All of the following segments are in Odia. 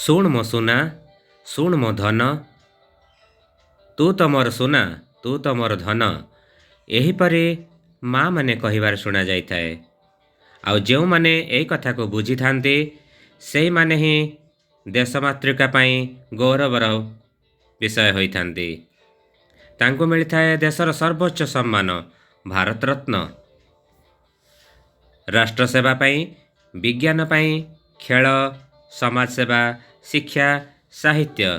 ଶୁଣ୍ ମୋ ସୁନା, ଶୁଣ୍ ମୋ ଧନ, ତୁ ତ ମୋର ସୁନା, ତୁ ତ ମୋର ଧନ। ଏହିପରି ମା ମାନେ କହିବାର ଶୁଣାଯାଇଥାଏ। ଆଉ ଯେଉଁମାନେ ଏହି କଥାକୁ ବୁଝିଥାନ୍ତି ସେଇମାନେ ହିଁ ଦେଶମାତୃକା ପାଇଁ ଗୌରବର ବିଷୟ ହୋଇଥାନ୍ତି। ତାଙ୍କୁ ମିଳିଥାଏ ଦେଶର ସର୍ବୋଚ୍ଚ ସମ୍ମାନ ଭାରତରତ୍ନ। ରାଷ୍ଟ୍ର ସେବା ପାଇଁ, ବିଜ୍ଞାନ ପାଇଁ, ଖେଳ, ସମାଜସେବା, ଶିକ୍ଷା, ସାହିତ୍ୟ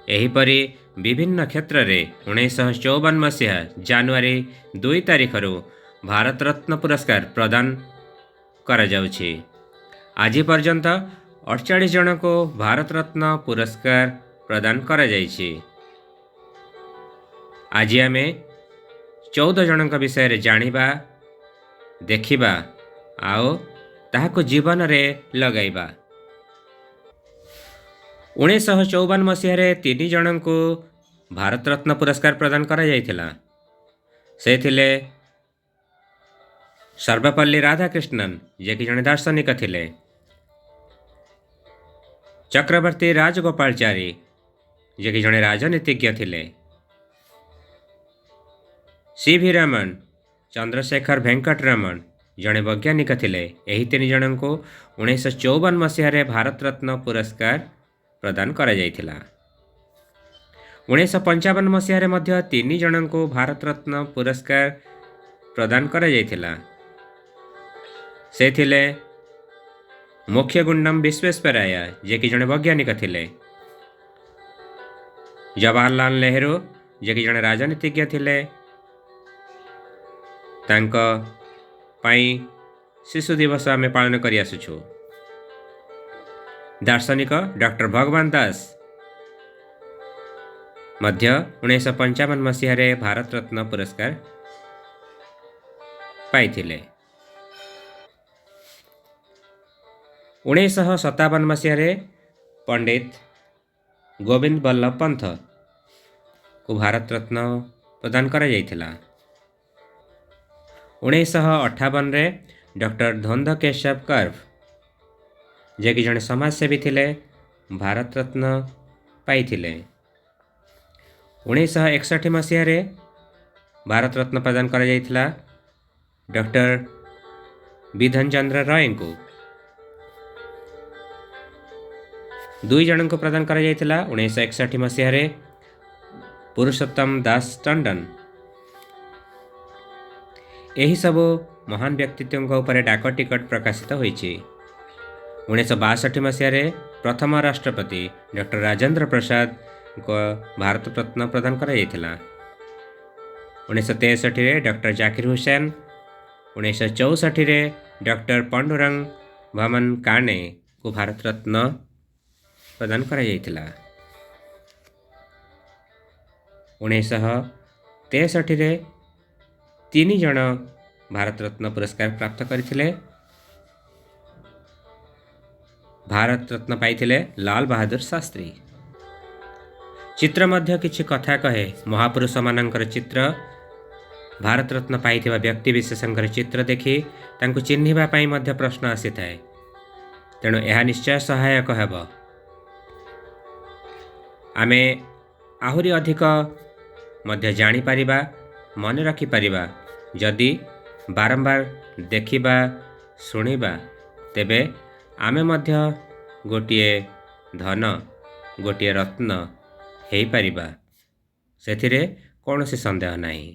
ଏହିପରି ବିଭିନ୍ନ କ୍ଷେତ୍ରରେ 1954 ମସିହା ଜାନୁଆରୀ 2 ତାରିଖରୁ ଭାରତରତ୍ନ ପୁରସ୍କାର ପ୍ରଦାନ କରାଯାଉଛି। ଆଜି ପର୍ଯ୍ୟନ୍ତ 48 ଜଣଙ୍କୁ ଭାରତରତ୍ନ ପୁରସ୍କାର ପ୍ରଦାନ କରାଯାଇଛି। ଆଜି ଆମେ 14 ଜଣଙ୍କ ବିଷୟରେ ଜାଣିବା, ଦେଖିବା ଆଉ ତାହାକୁ ଜୀବନରେ ଲଗାଇବା। 1954 ମସିହାରେ 3 ଜଣଙ୍କୁ ଭାରତରତ୍ନ ପୁରସ୍କାର ପ୍ରଦାନ କରାଯାଇଥିଲା। ସେ ଥିଲେ ସର୍ବପଲ୍ଲୀ ରାଧାକ୍ରିଷ୍ଣନ, ଯିଏକି ଜଣେ ଦାର୍ଶନିକ ଥିଲେ, ଚକ୍ରବର୍ତ୍ତୀ ରାଜଗୋପାଳଚାରୀ, ଯିଏକି ଜଣେ ରାଜନୀତିଜ୍ଞ ଥିଲେ, ସି.ଭି. ରମଣ, ଚନ୍ଦ୍ରଶେଖର ଭେଙ୍କଟ ରମଣ ଜଣେ ବୈଜ୍ଞାନିକ ଥିଲେ। ଏହି 3 ଜଣଙ୍କୁ 1954 ମସିହାରେ ଭାରତରତ୍ନ ପୁରସ୍କାର ପ୍ରଦାନ କରାଯାଇଥିଲା। 1955 ମସିହାରେ ମଧ୍ୟ 3 ଜଣଙ୍କୁ ଭାରତରତ୍ନ ପୁରସ୍କାର ପ୍ରଦାନ କରାଯାଇଥିଲା। ସେ ଥିଲେ ମୋକ୍ଷଗୁଣ୍ଡମ ବିଶ୍ୱେଶ୍ୱରାୟା, ଯିଏକି ଜଣେ ବୈଜ୍ଞାନିକ ଥିଲେ, ଜବାହରଲାଲ ନେହେରୁ, ଯିଏକି ଜଣେ ରାଜନୀତିଜ୍ଞ ଥିଲେ, ତାଙ୍କ ପାଇଁ ଶିଶୁ ଦିବସ ଆମେ ପାଳନ କରି ଆସୁଛୁ। ଦାର୍ଶନିକ ଡକ୍ଟର ଭଗବାନ ଦାସ ମଧ୍ୟ 1955 ମସିହାରେ ଭାରତରତ୍ନ ପୁରସ୍କାର ପାଇଥିଲେ। 1957 ମସିହାରେ ପଣ୍ଡିତ ଗୋବିନ୍ଦ ବଲ୍ଲଭ ପନ୍ଥକୁ ଭାରତରତ୍ନ ପ୍ରଦାନ କରାଯାଇଥିଲା। 1958ରେ ଡକ୍ଟର ଧୋନ୍ଦ କେଶବ କର୍ଭ, ଯିଏକି ଜଣେ ସମାଜସେବୀ ଥିଲେ, ଭାରତରତ୍ନ ପାଇଥିଲେ। 1961 ମସିହାରେ ଭାରତରତ୍ନ ପ୍ରଦାନ କରାଯାଇଥିଲା ଡକ୍ଟର ବିଧନ ଚନ୍ଦ୍ର ରୟଙ୍କୁ। 2 ଜଣଙ୍କୁ ପ୍ରଦାନ କରାଯାଇଥିଲା 1961 ମସିହାରେ ପୁରୁଷୋତ୍ତମ ଦାସ ଟଣ୍ଡନ। ଏହିସବୁ ମହାନ ବ୍ୟକ୍ତିତ୍ୱଙ୍କ ଉପରେ ଡାକ ଟିକଟ ପ୍ରକାଶିତ ହୋଇଛି। 1962 ମସିହାରେ ପ୍ରଥମ ରାଷ୍ଟ୍ରପତି ଡକ୍ଟର ରାଜେନ୍ଦ୍ର ପ୍ରସାଦଙ୍କ ଭାରତରତ୍ନ ପ୍ରଦାନ କରାଯାଇଥିଲା। 1963ରେ ଡକ୍ଟର ଜାକିର ହୁସେନ, 1964ରେ ଡକ୍ଟର ପଣ୍ଡୁରଙ୍ଗ ଭମନ କାଣେଙ୍କୁ ଭାରତରତ୍ନ ପ୍ରଦାନ କରାଯାଇଥିଲା। 1963ରେ 3 ଜଣ ଭାରତରତ୍ନ ପୁରସ୍କାର ପ୍ରାପ୍ତ କରିଥିଲେ। ଭାରତରତ୍ନ ପାଇଥିଲେ ଲାଲ ବାହାଦୁର ଶାସ୍ତ୍ରୀ। ଚିତ୍ର ମଧ୍ୟ କିଛି କଥା କହେ। ମହାପୁରୁଷମାନଙ୍କର ଚିତ୍ର, ଭାରତରତ୍ନ ପାଇଥିବା ବ୍ୟକ୍ତିବିଶେଷଙ୍କର ଚିତ୍ର ଦେଖି ତାଙ୍କୁ ଚିହ୍ନିବା ପାଇଁ ମଧ୍ୟ ପ୍ରଶ୍ନ ଆସିଥାଏ। ତେଣୁ ଏହା ନିଶ୍ଚୟ ସହାୟକ ହେବ। ଆମେ ଆହୁରି ଅଧିକ ମଧ୍ୟ ଜାଣିପାରିବା, ମନେ ରଖିପାରିବା। ଯଦି ବାରମ୍ବାର ଦେଖିବା, ଶୁଣିବା, ତେବେ ଆମେ ମଧ୍ୟ ଗୋଟିଏ ଧନ, ଗୋଟିଏ ରତ୍ନ ହେଇପାରିବା। ସେଥିରେ କୌଣସି ସନ୍ଦେହ ନାହିଁ।